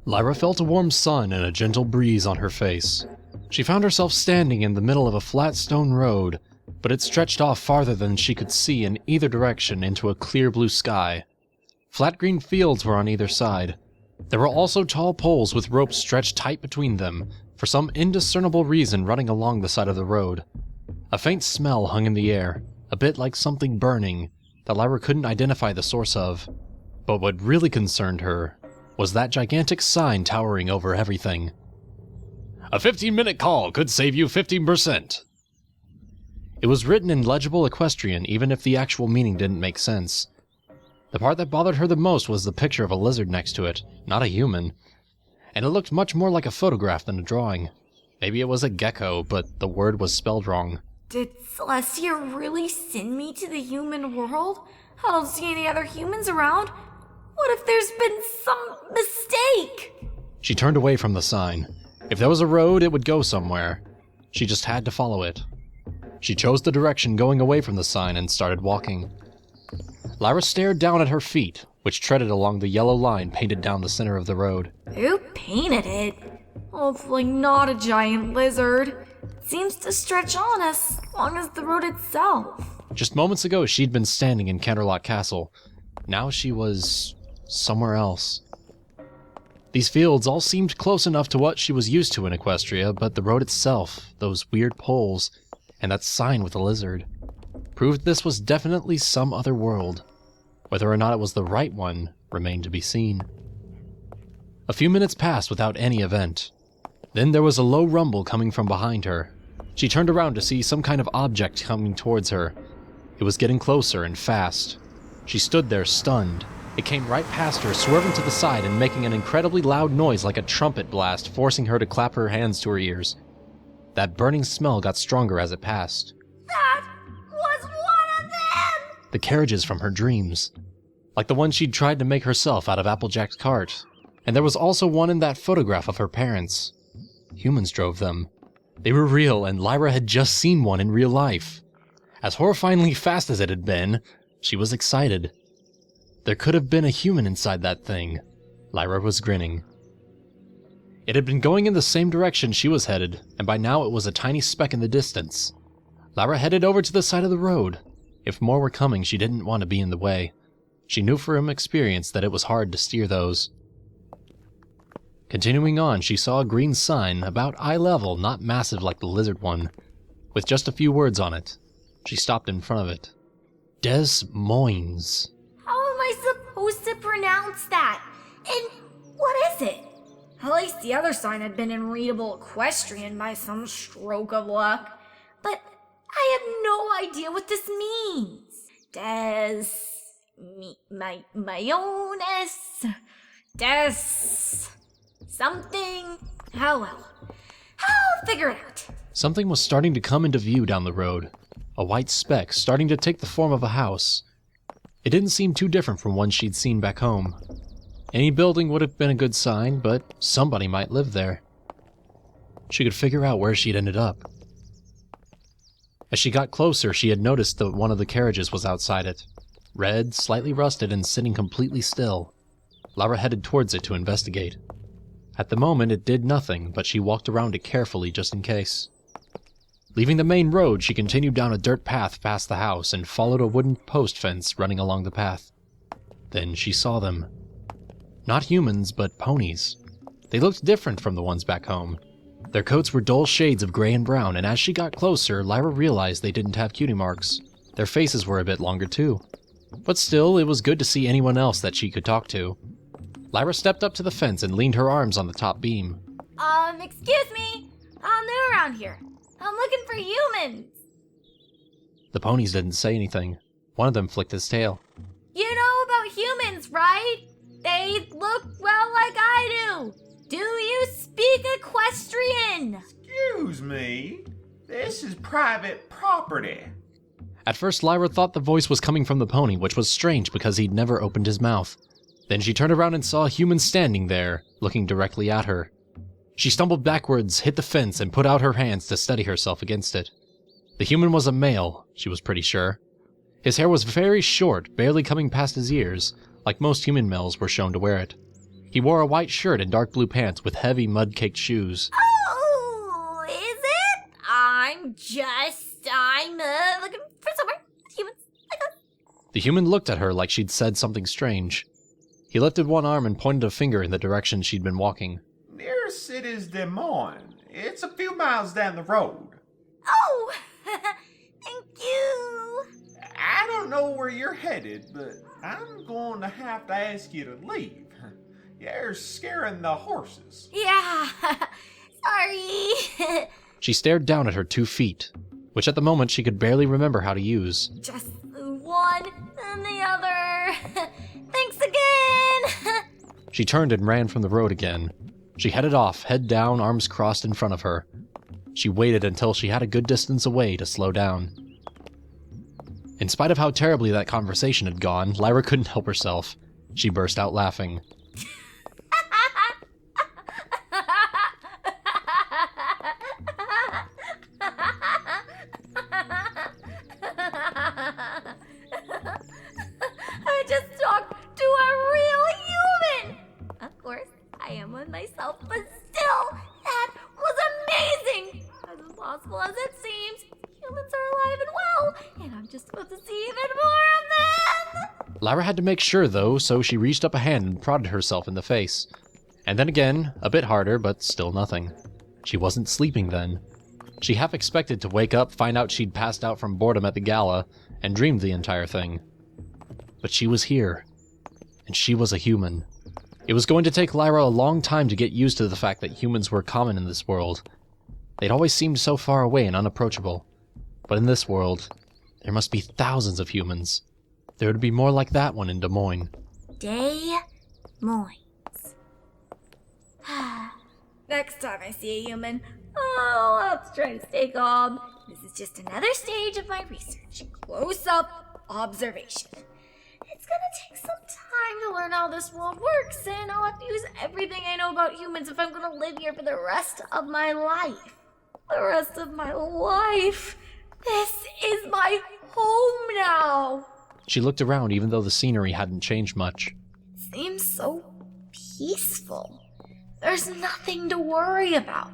Lyra felt a warm sun and a gentle breeze on her face. She found herself standing in the middle of a flat stone road, but it stretched off farther than she could see in either direction into a clear blue sky. Flat green fields were on either side. There were also tall poles with ropes stretched tight between them, for some indiscernible reason running along the side of the road. A faint smell hung in the air, a bit like something burning, that Lyra couldn't identify the source of. But what really concerned her was that gigantic sign towering over everything. A 15-minute call could save you 15%. It was written in legible equestrian, even if the actual meaning didn't make sense. The part that bothered her the most was the picture of a lizard next to it, not a human. And it looked much more like a photograph than a drawing. Maybe it was a gecko, but the word was spelled wrong. Did Celestia really send me to the human world? I don't see any other humans around. What if there's been some mistake? She turned away from the sign. If there was a road, it would go somewhere. She just had to follow it. She chose the direction going away from the sign and started walking. Lyra stared down at her feet, which treaded along the yellow line painted down the center of the road. Who painted it? Hopefully not a giant lizard. It seems to stretch on as long as the road itself. Just moments ago, she'd been standing in Canterlot Castle. Now she was somewhere else. These fields all seemed close enough to what she was used to in Equestria, but the road itself, those weird poles, and that sign with the lizard, proved this was definitely some other world. Whether or not it was the right one remained to be seen. A few minutes passed without any event. Then there was a low rumble coming from behind her. She turned around to see some kind of object coming towards her. It was getting closer and fast. She stood there stunned. It came right past her, swerving to the side and making an incredibly loud noise like a trumpet blast, forcing her to clap her hands to her ears. That burning smell got stronger as it passed. That was one of them! The carriages from her dreams. Like the one she'd tried to make herself out of Applejack's cart. And there was also one in that photograph of her parents. Humans drove them. They were real, and Lyra had just seen one in real life. As horrifyingly fast as it had been, she was excited. There could have been a human inside that thing. Lyra was grinning. It had been going in the same direction she was headed, and by now it was a tiny speck in the distance. Lyra headed over to the side of the road. If more were coming, she didn't want to be in the way. She knew from experience that it was hard to steer those. Continuing on, she saw a green sign, about eye level, not massive like the lizard one, with just a few words on it. She stopped in front of it. Des Moines. How am I supposed to pronounce that? And what is it? At least the other sign had been in readable equestrian by some stroke of luck. But I have no idea what this means. Mayonnaise? Something? Oh well. I'll figure it out. Something was starting to come into view down the road. A white speck starting to take the form of a house. It didn't seem too different from one she'd seen back home. Any building would have been a good sign, but somebody might live there. She could figure out where she'd ended up. As she got closer, she had noticed that one of the carriages was outside it. Red, slightly rusted, and sitting completely still. Lyra headed towards it to investigate. At the moment, it did nothing, but she walked around it carefully just in case. Leaving the main road, she continued down a dirt path past the house and followed a wooden post fence running along the path. Then she saw them. Not humans, but ponies. They looked different from the ones back home. Their coats were dull shades of gray and brown, and as she got closer, Lyra realized they didn't have cutie marks. Their faces were a bit longer too. But still, it was good to see anyone else that she could talk to. Lyra stepped up to the fence and leaned her arms on the top beam. Excuse me. I'm new around here. I'm looking for humans. The ponies didn't say anything. One of them flicked his tail. You know about humans, right? They look well like I do. Do you speak equestrian? Excuse me. This is private property. At first, Lyra thought the voice was coming from the pony, which was strange because he'd never opened his mouth. Then she turned around and saw a human standing there, looking directly at her. She stumbled backwards, hit the fence, and put out her hands to steady herself against it. The human was a male, she was pretty sure. His hair was very short, barely coming past his ears, like most human males were shown to wear it. He wore a white shirt and dark blue pants with heavy mud-caked shoes. Oh, is it? I'm looking for somewhere. Humans like us. The human looked at her like she'd said something strange. He lifted one arm and pointed a finger in the direction she'd been walking. Nearest city's Des Moines. It's a few miles down the road. Oh, thank you. I don't know where you're headed, but I'm going to have to ask you to leave. You're scaring the horses. Yeah, sorry. She stared down at her 2 feet, which at the moment she could barely remember how to use. Just the one and the other. Thanks again. She turned and ran from the road again. She headed off, head down, arms crossed in front of her. She waited until she had a good distance away to slow down. In spite of how terribly that conversation had gone, Lyra couldn't help herself. She burst out laughing. I just talked to a real human! Of course, I am one myself, but still, that was amazing! As impossible as it seems, humans are alive and well, and I'm just about to see even more of them! Lyra had to make sure, though, so she reached up a hand and prodded herself in the face. And then again, a bit harder, but still nothing. She wasn't sleeping then. She half expected to wake up, find out she'd passed out from boredom at the gala, and dreamed the entire thing. But she was here, and she was a human. It was going to take Lyra a long time to get used to the fact that humans were common in this world. They'd always seemed so far away and unapproachable. But in this world, there must be thousands of humans. There would be more like that one in Des Moines. Des Moines. Next time I see a human, I'll have to try to stay calm. This is just another stage of my research. Close-up observation. It's gonna take some time to learn how this world works, and I'll have to use everything I know about humans if I'm gonna live here for the rest of my life. The rest of my life. This is my home now. She looked around even though the scenery hadn't changed much. It seems so peaceful. There's nothing to worry about.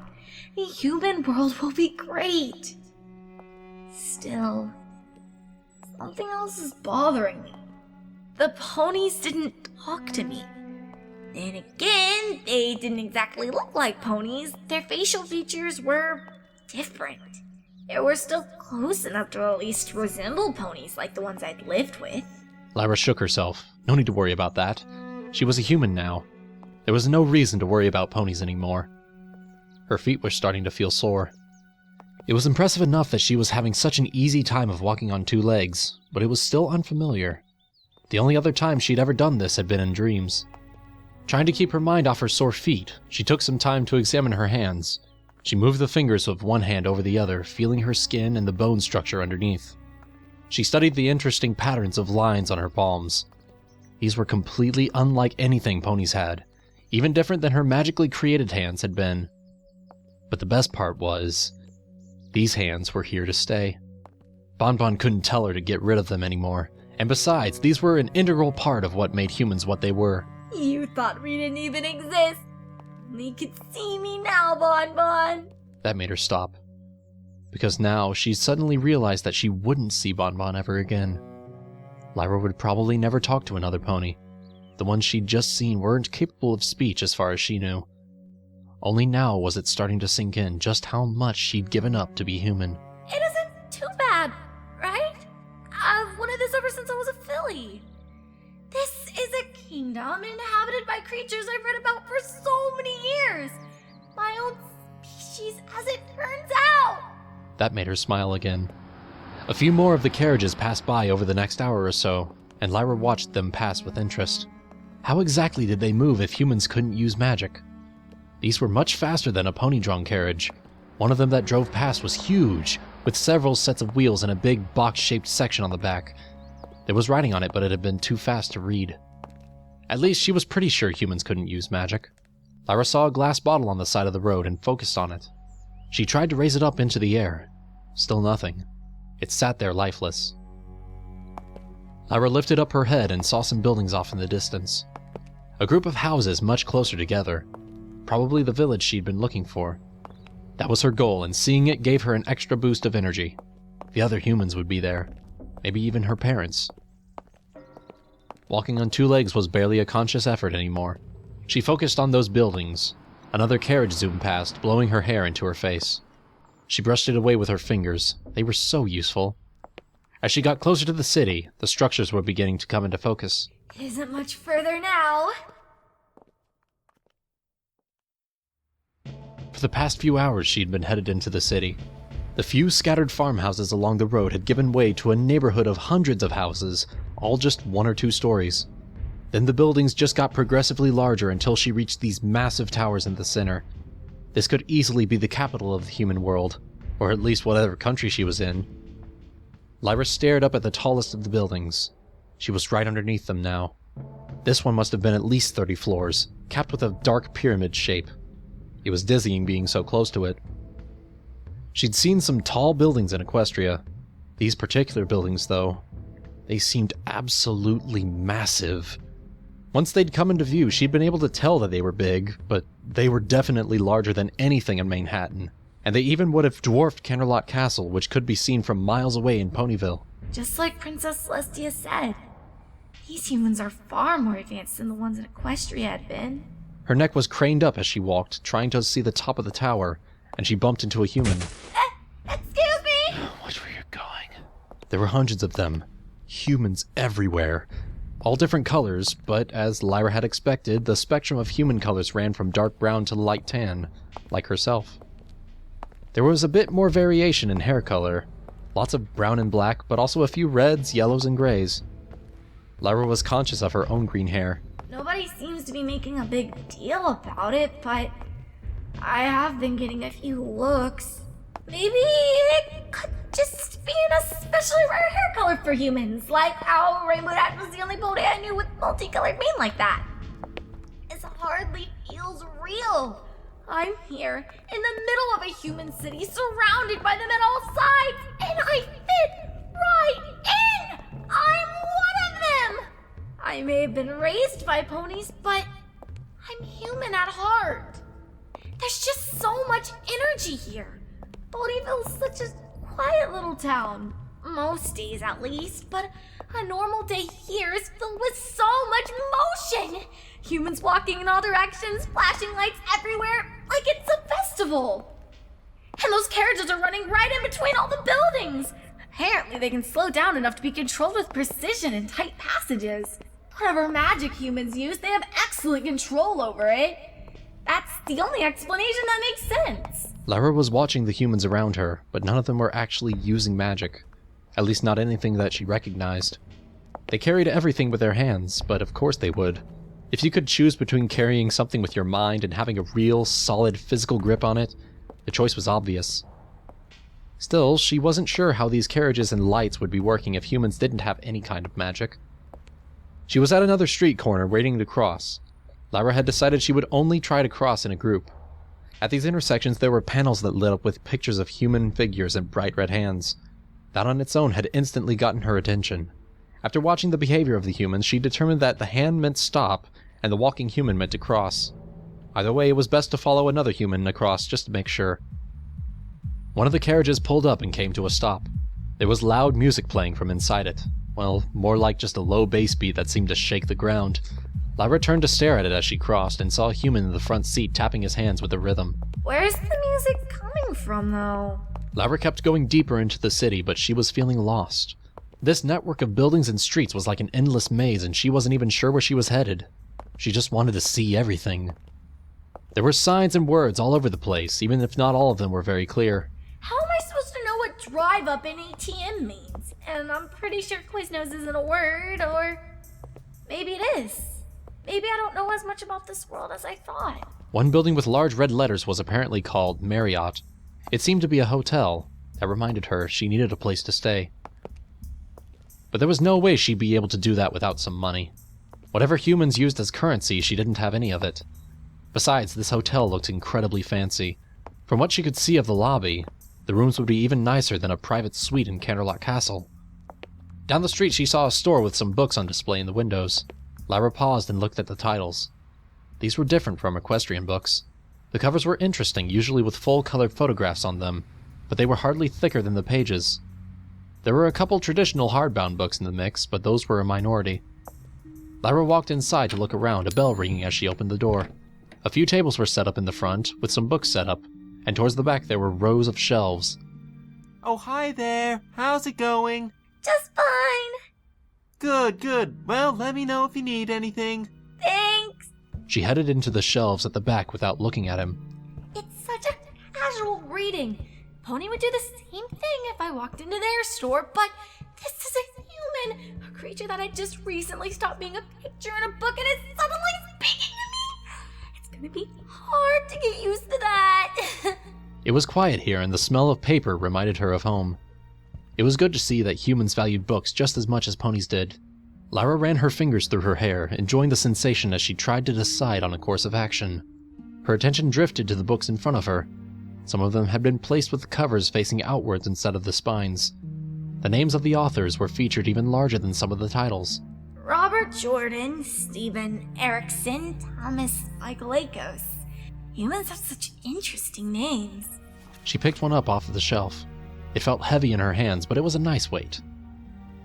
The human world will be great. Still, something else is bothering me. The ponies didn't talk to me. Then again, they didn't exactly look like ponies. Their facial features were different. They were still close enough to at least resemble ponies like the ones I'd lived with. Lyra shook herself. No need to worry about that. She was a human now. There was no reason to worry about ponies anymore. Her feet were starting to feel sore. It was impressive enough that she was having such an easy time of walking on 2 legs, but it was still unfamiliar. The only other time she'd ever done this had been in dreams. Trying to keep her mind off her sore feet, she took some time to examine her hands. She moved the fingers of one hand over the other, feeling her skin and the bone structure underneath. She studied the interesting patterns of lines on her palms. These were completely unlike anything ponies had, even different than her magically created hands had been. But the best part was, these hands were here to stay. Bonbon couldn't tell her to get rid of them anymore, and besides, these were an integral part of what made humans what they were. You thought we didn't even exist. You could see me now, Bonbon. That made her stop. Because now she suddenly realized that she wouldn't see Bonbon ever again. Lyra would probably never talk to another pony. The ones she'd just seen weren't capable of speech as far as she knew. Only now was it starting to sink in just how much she'd given up to be human. It isn't too bad, right? I've wanted this ever since I was a filly. This is a kingdom inhabited by creatures I've read about for so many years. My own species, as it turns out. That made her smile again. A few more of the carriages passed by over the next hour or so, and Lyra watched them pass with interest. How exactly did they move if humans couldn't use magic? These were much faster than a pony-drawn carriage. One of them that drove past was huge, with several sets of wheels and a big box-shaped section on the back. There was writing on it, but it had been too fast to read. At least she was pretty sure humans couldn't use magic. Lyra saw a glass bottle on the side of the road and focused on it. She tried to raise it up into the air. Still nothing. It sat there lifeless. Lyra lifted up her head and saw some buildings off in the distance. A group of houses much closer together. Probably the village she'd been looking for. That was her goal, and seeing it gave her an extra boost of energy. The other humans would be there. Maybe even her parents. Walking on 2 legs was barely a conscious effort anymore. She focused on those buildings. Another carriage zoomed past, blowing her hair into her face. She brushed it away with her fingers. They were so useful. As she got closer to the city, the structures were beginning to come into focus. It isn't much further now. For the past few hours, she'd been headed into the city. The few scattered farmhouses along the road had given way to a neighborhood of hundreds of houses, all just 1 or 2 stories. Then the buildings just got progressively larger until she reached these massive towers in the center. This could easily be the capital of the human world, or at least whatever country she was in. Lyra stared up at the tallest of the buildings. She was right underneath them now. This one must have been at least 30 floors, capped with a dark pyramid shape. It was dizzying being so close to it. She'd seen some tall buildings in Equestria. These particular buildings, though, they seemed absolutely massive. Once they'd come into view, she'd been able to tell that they were big, but they were definitely larger than anything in Manhattan. And they even would have dwarfed Canterlot Castle, which could be seen from miles away in Ponyville. Just like Princess Celestia said, these humans are far more advanced than the ones in Equestria had been. Her neck was craned up as she walked, trying to see the top of the tower, and she bumped into a human. Excuse me! Which way you're going? There were hundreds of them. Humans everywhere. All different colors, but as Lyra had expected, the spectrum of human colors ran from dark brown to light tan, like herself. There was a bit more variation in hair color. Lots of brown and black, but also a few reds, yellows, and grays. Lyra was conscious of her own green hair. Nobody seems to be making a big deal about it, but I have been getting a few looks. Maybe it could just be an especially rare hair color for humans, like how Rainbow Dash was the only pony I knew with multicolored mane like that. It hardly feels real. I'm here in the middle of a human city, surrounded by them at all sides, and I fit right in! I'm one of them! I may have been raised by ponies, but I'm human at heart. There's just so much energy here. Ponyville's such a quiet little town. Most days at least, but a normal day here is filled with so much motion. Humans walking in all directions, flashing lights everywhere, like it's a festival. And those carriages are running right in between all the buildings. Apparently they can slow down enough to be controlled with precision in tight passages. Whatever magic humans use, they have excellent control over it. That's the only explanation that makes sense. Lyra was watching the humans around her, but none of them were actually using magic. At least not anything that she recognized. They carried everything with their hands, but of course they would. If you could choose between carrying something with your mind and having a real, solid physical grip on it, the choice was obvious. Still, she wasn't sure how these carriages and lights would be working if humans didn't have any kind of magic. She was at another street corner waiting to cross. Lyra had decided she would only try to cross in a group. At these intersections there were panels that lit up with pictures of human figures and bright red hands. That on its own had instantly gotten her attention. After watching the behavior of the humans, she determined that the hand meant stop, and the walking human meant to cross. Either way, it was best to follow another human across just to make sure. One of the carriages pulled up and came to a stop. There was loud music playing from inside it. Well, more like just a low bass beat that seemed to shake the ground. Lyra turned to stare at it as she crossed and saw a human in the front seat tapping his hands with the rhythm. Where's the music coming from, though? Lyra kept going deeper into the city, but she was feeling lost. This network of buildings and streets was like an endless maze, and she wasn't even sure where she was headed. She just wanted to see everything. There were signs and words all over the place, even if not all of them were very clear. How am I supposed to know what drive up in ATM means? And I'm pretty sure Quiznos isn't a word, or maybe it is. Maybe I don't know as much about this world as I thought. One building with large red letters was apparently called Marriott. It seemed to be a hotel. That reminded her she needed a place to stay. But there was no way she'd be able to do that without some money. Whatever humans used as currency, she didn't have any of it. Besides, this hotel looked incredibly fancy. From what she could see of the lobby, the rooms would be even nicer than a private suite in Canterlot Castle. Down the street she saw a store with some books on display in the windows. Lyra paused and looked at the titles. These were different from equestrian books. The covers were interesting, usually with full-colored photographs on them, but they were hardly thicker than the pages. There were a couple traditional hardbound books in the mix, but those were a minority. Lyra walked inside to look around, a bell ringing as she opened the door. A few tables were set up in the front, with some books set up, and towards the back there were rows of shelves. Oh, hi there. How's it going? Just fine. Good, good. Well, let me know if you need anything. Thanks. She headed into the shelves at the back without looking at him. It's such a casual greeting. Pony would do the same thing if I walked into their store, but this is a human, a creature that had just recently stopped being a picture in a book and is suddenly speaking to me. It's gonna be hard to get used to that. It was quiet here, and the smell of paper reminded her of home. It was good to see that humans valued books just as much as ponies did. Lyra ran her fingers through her hair, enjoying the sensation as she tried to decide on a course of action. Her attention drifted to the books in front of her. Some of them had been placed with the covers facing outwards instead of the spines. The names of the authors were featured even larger than some of the titles. Robert Jordan, Stephen Erickson, Thomas Michaelakos. Humans have such interesting names. She picked one up off of the shelf. It felt heavy in her hands, but it was a nice weight.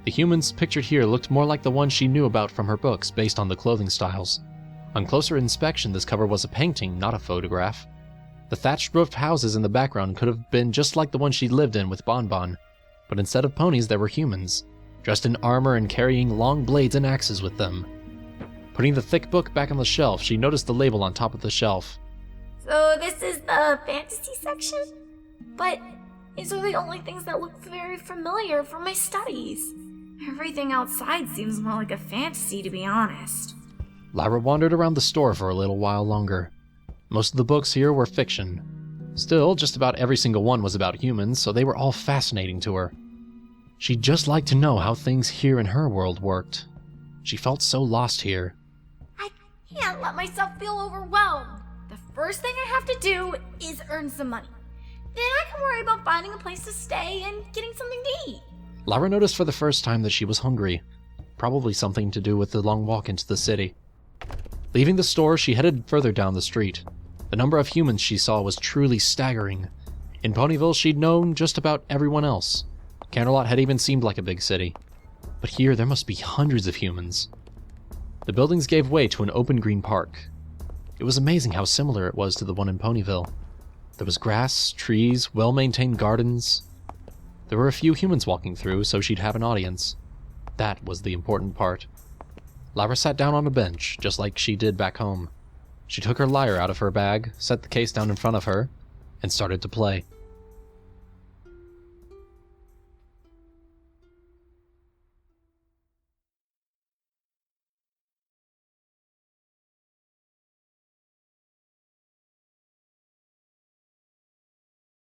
The humans pictured here looked more like the ones she knew about from her books based on the clothing styles. On closer inspection, this cover was a painting, not a photograph. The thatched-roofed houses in the background could have been just like the one she lived in with Bonbon, but instead of ponies there were humans, dressed in armor and carrying long blades and axes with them. Putting the thick book back on the shelf, she noticed the label on top of the shelf. So this is the fantasy section? But these are the only things that look very familiar from my studies. Everything outside seems more like a fantasy, to be honest. Lyra wandered around the store for a little while longer. Most of the books here were fiction. Still, just about every single one was about humans, so they were all fascinating to her. She'd just like to know how things here in her world worked. She felt so lost here. I can't let myself feel overwhelmed. The first thing I have to do is earn some money. Then I can worry about finding a place to stay and getting something to eat. Lyra noticed for the first time that she was hungry. Probably something to do with the long walk into the city. Leaving the store, she headed further down the street. The number of humans she saw was truly staggering. In Ponyville, she'd known just about everyone else. Canterlot had even seemed like a big city. But here, there must be hundreds of humans. The buildings gave way to an open green park. It was amazing how similar it was to the one in Ponyville. There was grass, trees, well-maintained gardens. There were a few humans walking through, so she'd have an audience. That was the important part. Lyra sat down on a bench, just like she did back home. She took her lyre out of her bag, set the case down in front of her, and started to play.